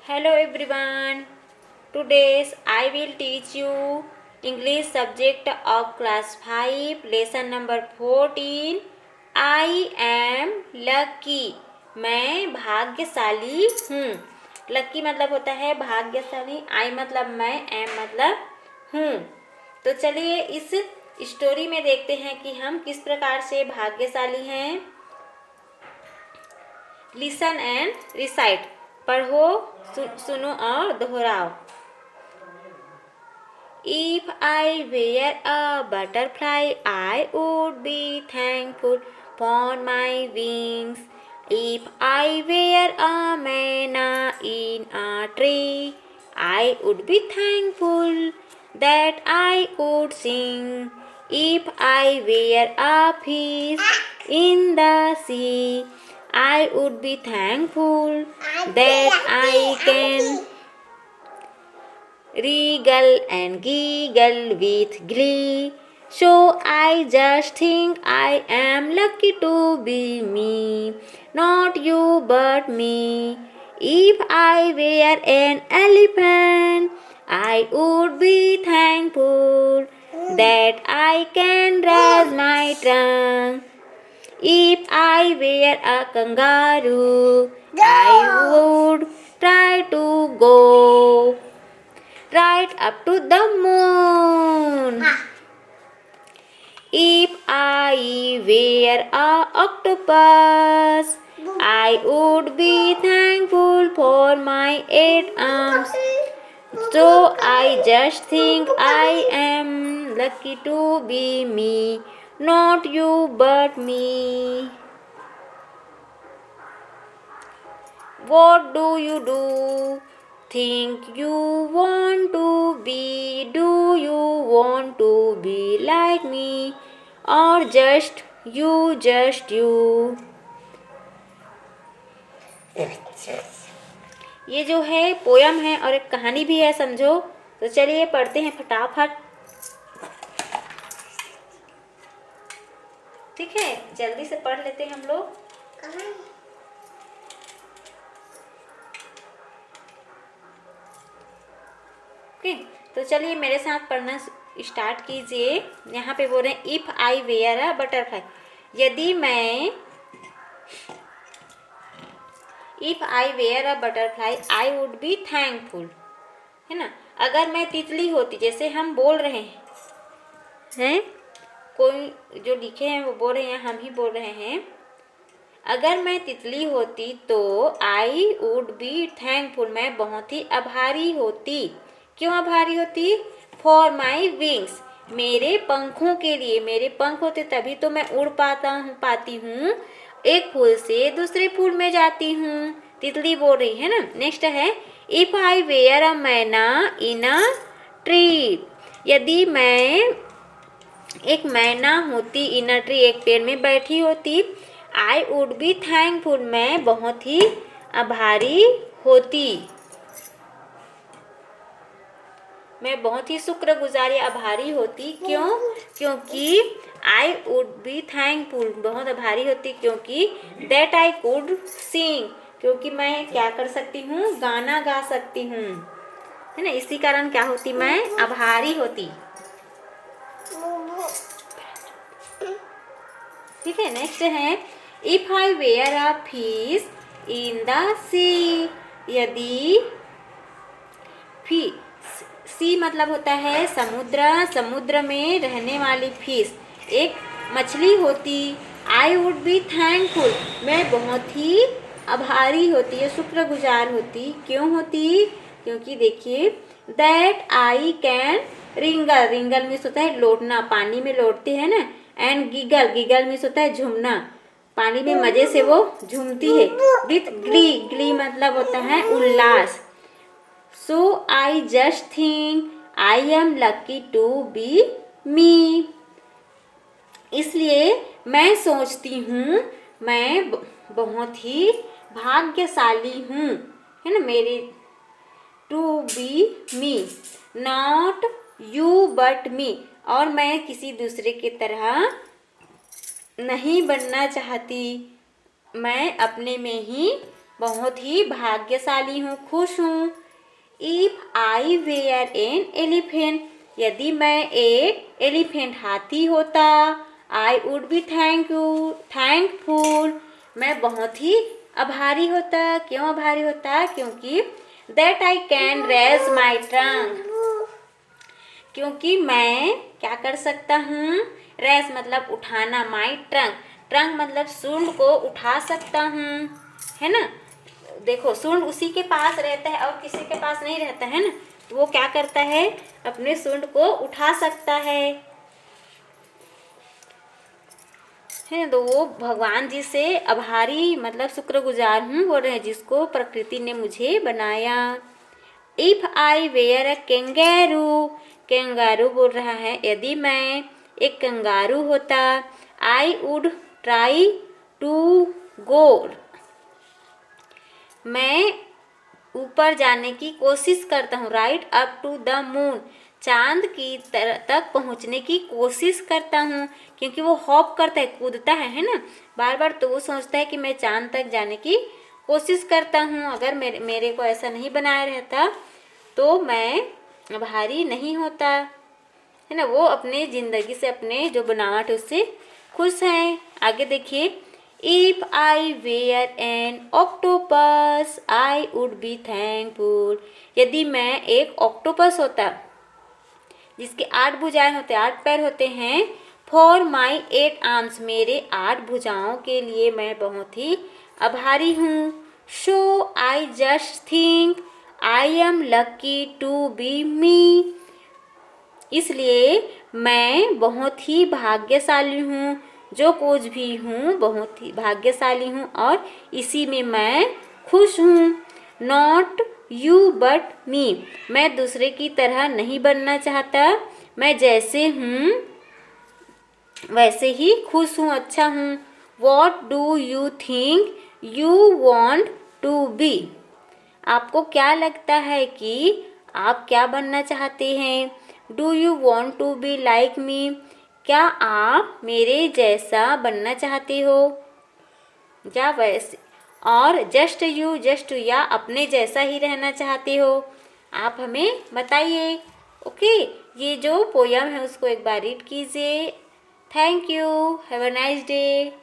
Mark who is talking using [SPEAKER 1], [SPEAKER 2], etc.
[SPEAKER 1] Hello everyone. Today I will teach you English subject of class 5 lesson number 14. I am lucky. मैं भाग्यशाली हूँ. Lucky मतलब होता है भाग्यशाली. आई मतलब मैं, एम मतलब हूँ. तो चलिए इस स्टोरी में देखते हैं कि हम किस प्रकार से भाग्यशाली हैं. Listen and recite. पढ़ो, सुनो और दोहराओ. If I were a butterfly, I would be thankful for my wings. If I were a manna in a tree, I would be thankful that I could sing. If I were a fish in the sea, I would be thankful that I can wriggle and giggle with glee. So I just think I am lucky to be me, not you but me. If I were an elephant, I would be thankful that I can raise my trunk. If I were a kangaroo, I would try to go right up to the moon. If I were a octopus, I would be thankful for my 8 arms. So I just think I am lucky to be me, not you but me. What do you do? Think you want to be? Do you want to be like me? Or just you? ये जो है poem है और एक कहानी भी है, समझो. तो चलिए पढ़ते हैं फटाफट. ठीक है, जल्दी से पढ़ लेते हैं हम लोग. ओके, तो चलिए मेरे साथ पढ़ना स्टार्ट कीजिए. यहाँ पे बोल रहे हैं if I were a butterfly. यदि मैं if I were a butterfly I would be thankful. है ना. अगर मैं तितली होती, जैसे हम बोल रहे हैं, कोई जो लिखे हैं वो बोल रहे हैं, हम ही बोल रहे हैं. अगर मैं तितली होती तो आई वुड बी थैंकफुल. मैं बहुत ही आभारी होती. क्यों आभारी होती? For my wings. मेरे पंखों के लिए. मेरे पंख होते तभी तो मैं उड़ पाती हूँ. एक फूल से दूसरे फूल में जाती हूँ. तितली बोल रही है ना. नेक्स्ट है इफ आई वेयर अ मैना इन अ ट्री. यदि मैं एक मैना होती इन अ ट्री, एक पेड़ में बैठी होती. आई वुड बी थैंकफुल. मैं बहुत ही आभारी होती. मैं बहुत ही शुक्रगुजार या आभारी होती. क्यों? क्योंकि आई वुड बी थैंकफुल. बहुत आभारी होती क्योंकि दैट आई कुड सिंग. क्योंकि मैं क्या कर सकती हूँ? गाना गा सकती हूँ. है ना. इसी कारण क्या होती? मैं आभारी होती. ठीक है. नेक्स्ट है if I were a fish in the sea. यदि सी मतलब होता है समुद्र. समुद्र में रहने वाली फिश, एक मछली होती. आई वुड बी थैंकफुल. मैं बहुत ही आभारी होती है, शुक्रगुजार होती. क्यों होती? क्योंकि देखिए दैट आई कैन रिंगल. रिंगल मीन्स होता है लौटना. पानी में लौटते हैं ना. And giggle. गिगल मीन्स होता है झूमना. पानी में मजे से वो झूमती है. With Glee. ग्ली मतलब होता है उल्लास. So I just think I am lucky to be me. इसलिए मैं सोचती हूँ मैं बहुत ही भाग्यशाली हूँ. है ना. मेरी to be me, not you but me. और मैं किसी दूसरे की तरह नहीं बनना चाहती. मैं अपने में ही बहुत ही भाग्यशाली हूँ, खुश हूँ। If I were an elephant, यदि मैं एक एलिफेंट हाथी होता, आई वुड बी थैंकफुल, मैं बहुत ही आभारी होता। क्यों आभारी होता? क्योंकि that I can raise my trunk, क्योंकि मैं क्या कर सकता हूँ? रेस मतलब उठाना, माई ट्रंक, ट्रंक मतलब सूंड को उठा सकता हूँ, है ना। देखो सूंड उसी के पास रहता है और किसी के पास नहीं रहता है ना, तो वो क्या करता है? अपने सूंड को उठा सकता है ना। तो वो भगवान जी से आभारी मतलब शुक्रगुजार हूँ, बोल रहे हैं जिसको प्रकृति ने मुझे बनाया। If I were a kangaroo, kangaroo बोल रहा है यदि मैं एक कंगारू होता, I would try to go, मैं ऊपर जाने की कोशिश करता हूँ, right up to the moon, चांद की तक पहुँचने की कोशिश करता हूँ। क्योंकि वो हॉप करता है, कूदता है ना बार बार, तो वो सोचता है कि मैं चांद तक जाने की कोशिश करता हूँ। अगर मेरे को ऐसा नहीं बनाया रहता तो मैं भारी नहीं होता, है ना। वो अपने ज़िंदगी से, अपने जो बनावट है उससे खुश हैं। आगे देखिए, if I were an octopus I would be thankful, यदि मैं एक ऑक्टोपस होता जिसके 8 भुजाएं होते, 8 पैर होते हैं, फॉर माई 8 आर्म्स, मेरे 8 भुजाओं के लिए मैं बहुत ही आभारी हूँ। So I just think I am lucky to be me, इसलिए मैं बहुत ही भाग्यशाली हूँ, जो कुछ भी हूँ बहुत ही भाग्यशाली हूँ और इसी में मैं खुश हूँ। नॉट यू बट मी, मैं दूसरे की तरह नहीं बनना चाहता, मैं जैसे हूँ वैसे ही खुश हूँ, अच्छा हूँ। What do you think you want to be, आपको क्या लगता है कि आप क्या बनना चाहते हैं? Do you want to be like me, क्या आप मेरे जैसा बनना चाहते हो या वैसे? और जस्ट यू या अपने जैसा ही रहना चाहते हो? आप हमें बताइए। ओके, ये जो पोयम है उसको एक बार रीड कीजिए। Thank you, have a nice day.